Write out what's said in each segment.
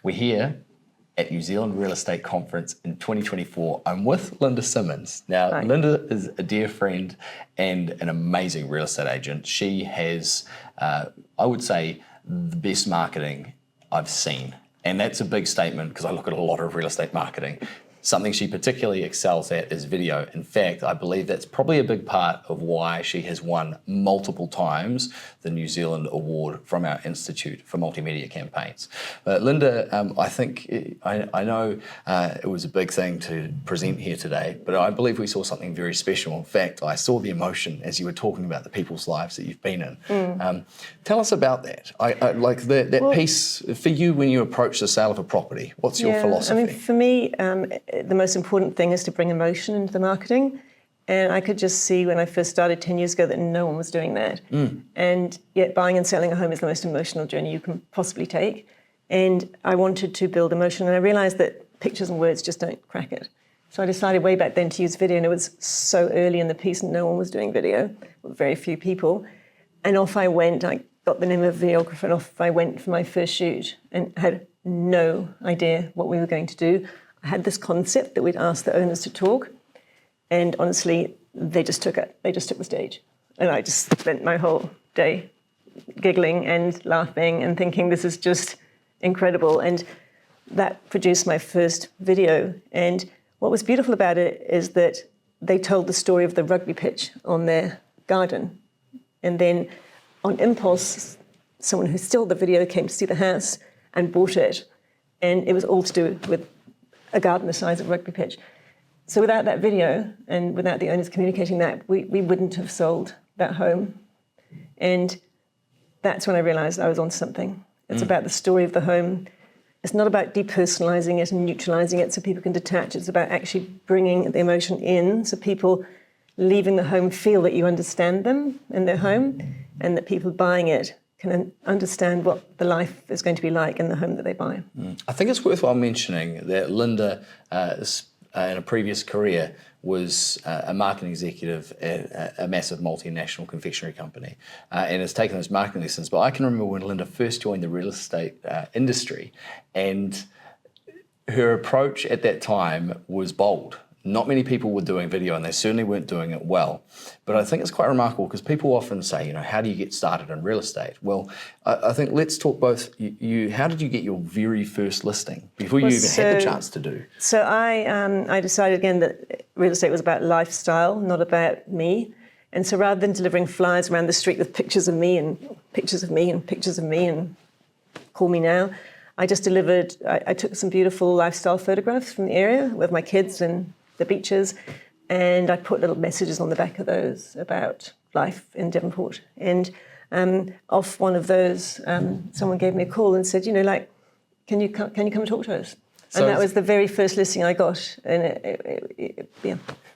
We're here at New Zealand Real Estate Conference in 2024. I'm with Linda Simmons. Now, Hi. Linda is a dear friend and an amazing real estate agent. She has, I would say, the best marketing I've seen. And that's a big statement because I look at a lot of real estate marketing. Something she particularly excels at is video. In fact, I believe that's probably a big part of why she has won multiple times the New Zealand Award from our Institute for Multimedia Campaigns. But Linda, I know it was a big thing to present here today, but I believe we saw something very special. In fact, I saw the emotion as you were talking about the people's lives that you've been in. Tell us about that. I like that piece for you when you approach the sale of a property. What's your philosophy? I mean, for me, the most important thing is to bring emotion into the marketing. And I could just see when I first started 10 years ago that no one was doing that. And yet buying and selling a home is the most emotional journey you can possibly take. And I wanted to build emotion, and I realized that pictures and words just don't crack it. So I decided way back then to use video, and it was so early in the piece and no one was doing video, very few people. And off I went. I got the name of a videographer, and off I went for my first shoot and had no idea what we were going to do. I had this concept that we'd ask the owners to talk, and honestly, they just took it. They just took the stage. And I just spent my whole day giggling and laughing and thinking this is just incredible. And that produced my first video. And what was beautiful about it is that they told the story of the rugby pitch on their garden. And then on impulse, someone who stole the video came to see the house and bought it. And it was all to do with a garden the size of a rugby pitch. So without that video and without the owners communicating that, we wouldn't have sold that home. And that's when I realized I was on something. It's about the story of the home. It's not about depersonalizing it and neutralizing it so people can detach. It's about actually bringing the emotion in so people leaving the home feel that you understand them in their home, and that people buying it can understand what the life is going to be like in the home that they buy. I think it's worthwhile mentioning that Linda, in a previous career, was a marketing executive at a massive multinational confectionery company and has taken those marketing lessons. But I can remember when Linda first joined the real estate industry, and her approach at that time was bold. Not many people were doing video, and they certainly weren't doing it well. But I think it's quite remarkable because people often say, how do you get started in real estate? Well, I think let's talk both. How did you get your very first listing before you even had the chance to do? So I decided again that real estate was about lifestyle, not about me. And so rather than delivering flyers around the street with pictures of me and pictures of me and pictures of me and call me now, I just delivered, I took some beautiful lifestyle photographs from the area with my kids and the beaches, and I put little messages on the back of those about life in Devonport. And off one of those, someone gave me a call and said, can you come and talk to us? And that was the very first listing I got. And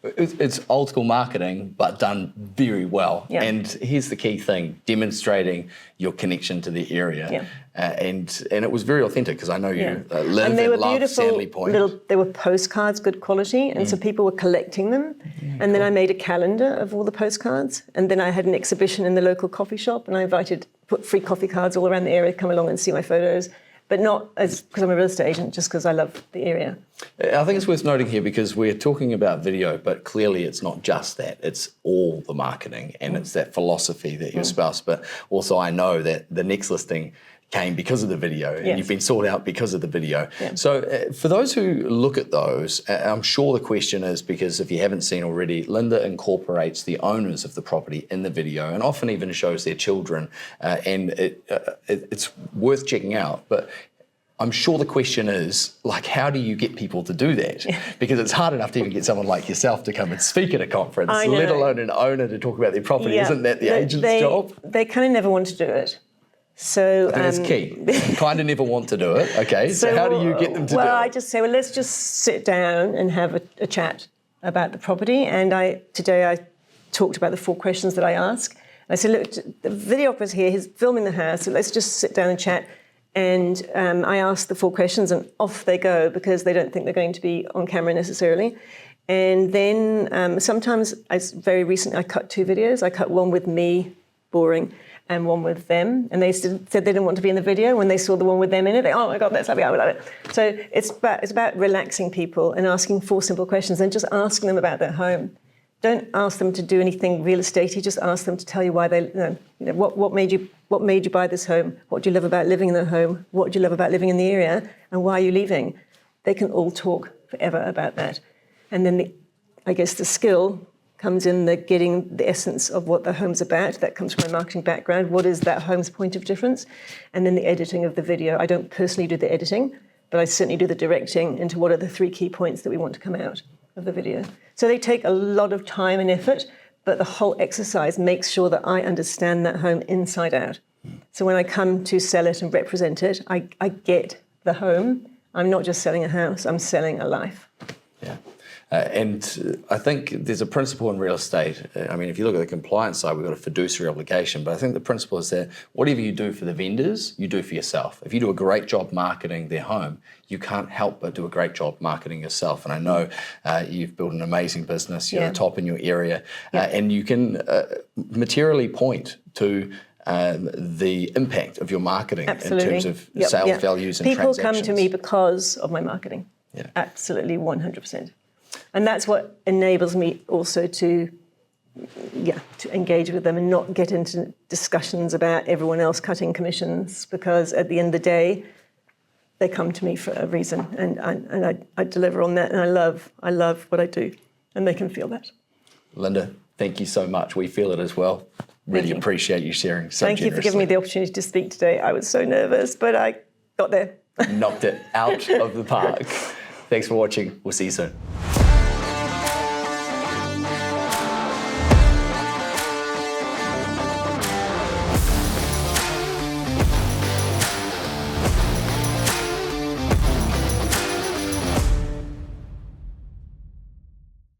It's old school marketing, but done very well. Yeah. And here's the key thing: demonstrating your connection to the area. Yeah. And it was very authentic because I know you live and they were love beautiful Stanley Point. They were postcards, good quality, and so people were collecting them. And then I made a calendar of all the postcards, and then I had an exhibition in the local coffee shop, and I put free coffee cards all around the area to come along and see my photos. But not because I'm a real estate agent, just because I love the area. I think it's worth noting here because we're talking about video, but clearly it's not just that. It's all the marketing and it's that philosophy that you espouse. But also I know that the next listing came because of the video, and you've been sought out because of the video. Yeah. So for those who look at those, I'm sure the question is, because if you haven't seen already, Linda incorporates the owners of the property in the video and often even shows their children, and it's worth checking out. But I'm sure the question is, how do you get people to do that? Because it's hard enough to even get someone like yourself to come and speak at a conference, let alone an owner to talk about their property. Isn't that the agent's job? They kind of never want to do it. So that's key. Kind of never want to do it. Okay. So how do you get them to do it? Well, I just say, let's just sit down and have a chat about the property. And today I talked about the 4 questions that I ask. And I said, look, the videographer's here. He's filming the house. So let's just sit down and chat. And I ask the 4 questions, and off they go because they don't think they're going to be on camera necessarily. And then sometimes, very recently, I cut 2 videos. I cut one with me, boring, and one with them. And they said they didn't want to be in the video. When they saw the one with them in it, they, oh my God, that's lovely, I love it. So it's about relaxing people and asking 4 simple questions and just asking them about their home. Don't ask them to do anything real estate-y, just ask them to tell you why they, what made you buy this home? What do you love about living in the home? What do you love about living in the area? And why are you leaving? They can all talk forever about that. And then I guess the skill comes in the getting the essence of what the home's about. That comes from my marketing background. What is that home's point of difference? And then the editing of the video. I don't personally do the editing, but I certainly do the directing into what are the 3 key points that we want to come out of the video. So they take a lot of time and effort, but the whole exercise makes sure that I understand that home inside out. So when I come to sell it and represent it, I get the home. I'm not just selling a house, I'm selling a life. Yeah. And I think there's a principle in real estate. I mean, if you look at the compliance side, we've got a fiduciary obligation, but I think the principle is that whatever you do for the vendors, you do for yourself. If you do a great job marketing their home, you can't help but do a great job marketing yourself. And I know you've built an amazing business, you're the top in your area, and you can materially point to the impact of your marketing in terms of sales values and People transactions. come to me because of my marketing. Yeah. Absolutely, 100%. And that's what enables me also to engage with them and not get into discussions about everyone else cutting commissions, because at the end of the day, they come to me for a reason, and I deliver on that, and I love what I do, and they can feel that. Linda, thank you so much. We feel it as well. Really appreciate you sharing so Thank you for giving me the opportunity to speak today. I was so nervous, but I got there. Knocked it out of the park. Thanks for watching. We'll see you soon.